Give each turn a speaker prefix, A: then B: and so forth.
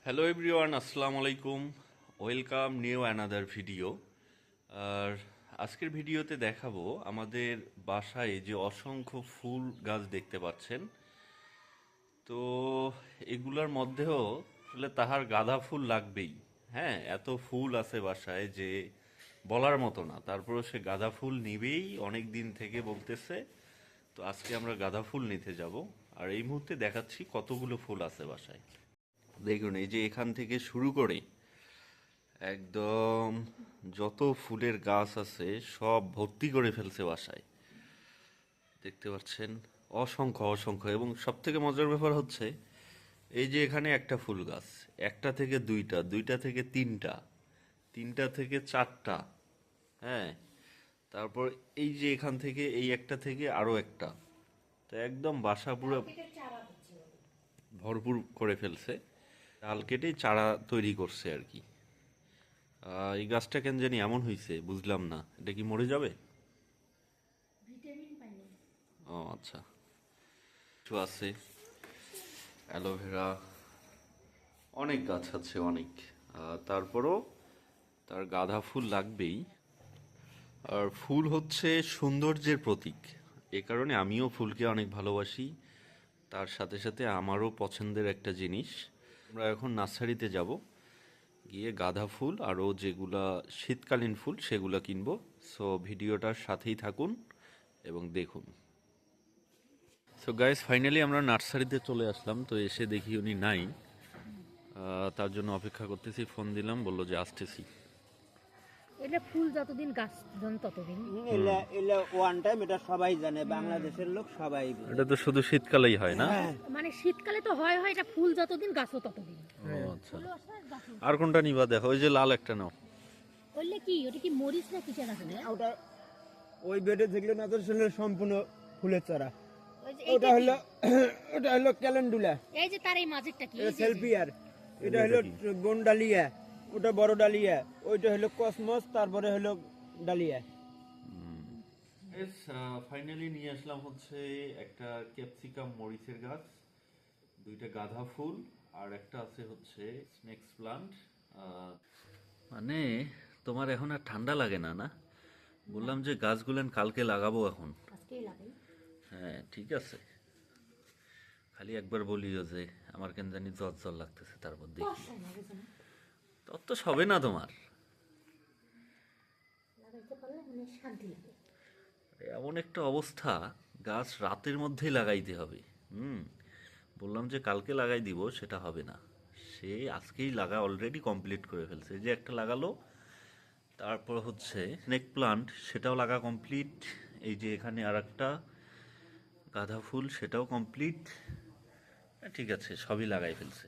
A: Hello everyone, আসসালামু আলাইকুম। Welcome new another video. আর আজকের ভিডিওতে দেখাবো আমাদের বাসায় যে অসংখ্য ফুল গাছ দেখতে পাচ্ছেন। তো এগুলোর মধ্যেও আসলে তাহার গাঁদা ফুল লাগবেই। হ্যাঁ, এত ফুল আছে বাসায় যে বলার মতো না, তারপরেও সে গাঁদা ফুল নিবেই, অনেক দিন থেকে বলতেছে। তো আজকে আমরা গাঁদা ফুল নিতে যাব, আর এই মুহূর্তে দেখাচ্ছি কতগুলো ফুল আছে বাসায়। দেখুন, এই যে এখান থেকে শুরু করে একদম যত ফুলের গাছ আছে সব ভর্তি করে ফেলছে বাসায়, দেখতে পাচ্ছেন। অসংখ্য অসংখ্য, এবং সব থেকে মজার ব্যাপার হচ্ছে এই যে এখানে একটা ফুল গাছ, একটা থেকে দুইটা, দুইটা থেকে তিনটা, তিনটা থেকে চারটা। হ্যাঁ, তারপর এই যে এখান থেকে এই একটা থেকে আরো একটা। তো একদম বাসা পুরো ভরপুর করে ফেলছে। ডাল কেটে চারা তৈরি করছে আর কি। এই গাছটা কেন জানি এমন হয়েছে, বুঝলাম না। এটা কি মরে যাবে? ও আচ্ছা। কিছু আছে, অ্যালোভেরা, অনেক গাছ আছে অনেক। তারপরও তার গাঁদা ফুল লাগবেই। আর ফুল হচ্ছে সৌন্দর্যের প্রতীক, এ কারণে আমিও ফুলকে অনেক ভালোবাসি। তার সাথে সাথে আমারও পছন্দের একটা জিনিস। আমরা এখন নার্সারিতে যাব, গিয়ে গাঁদা ফুল আরও যেগুলা শীতকালীন ফুল সেগুলা কিনবো। সো ভিডিওটার সাথেই থাকুন এবং দেখুন। সো গাইস, ফাইনালি আমরা নার্সারিতে চলে আসলাম। তো এসে দেখি উনি নাই। তার জন্য অপেক্ষা করতেছি, ফোন দিলাম, বললো যে আসতেছি।
B: এটা ফুল যতদিন গাছ জন ততদিন।
C: এলা এলা ওয়ান টাইম, এটা সবাই জানে, বাংলাদেশের লোক সবাই বুঝে।
A: এটা তো শুধু শীতকালেই হয় না?
B: মানে শীতকালে তো হয় হয়, এটা ফুল যতদিন গাছও ততদিন।
A: ও আচ্ছা। আর কোনটা নিবা? দেখো, ওই যে লাল একটা নাও।
B: বললে কি ওটা কি মরিচ না কিসের আছে না?
C: ওটা ওই বেডে দেখলে না, তো শুনলে সম্পূর্ণ ফুলের চারা।
B: ওই যে
C: ওটা হলো ওটা হলো ক্যালেন্ডুলা,
B: এই যে তার এই মাঝেরটা কি?
C: এটা সেলফিয়ার, এটা হলো বনডালিয়া, ওটা বড় ডালিয়া, ওইটা হলো কসমস, তারপরে হলো ডালিয়া।
A: ফাইনালি নিয়ে আসলাম হচ্ছে একটা ক্যাপসিকাম মরিচের গাছ, দুইটা গাঁদা ফুল, আর একটা আছে হচ্ছে স্নেকস প্লান্ট। মানে তোমার এখন আর ঠান্ডা লাগে না? না, বললাম যে গাছগুলান কালকে লাগাবো এখন।
B: আজকেই লাগাই।
A: হ্যাঁ ঠিক আছে, খালি একবার বলিও যে আমার কেন জানি জ্বর জ্বর লাগতেছে, তারপর দেখি। তত তো সবে না তোমার,
B: লাগাইতে পারলে মনে শান্তি লাগে।
A: এমন একটা অবস্থা, গাছ রাতের মধ্যেই লাগাইতে হবে। বললাম যে কালকে লাগাই দিব, সেটা হবে না। সে আজকেই লাগা অলরেডি কমপ্লিট করে ফেলছে। এই যে একটা লাগালো, তারপর হচ্ছে স্নেক প্লান্ট, সেটাও লাগা কমপ্লিট। এই যে এখানে আর একটা গাঁদা ফুল, সেটাও কমপ্লিট। ঠিক আছে, সবই লাগাই ফেলছে।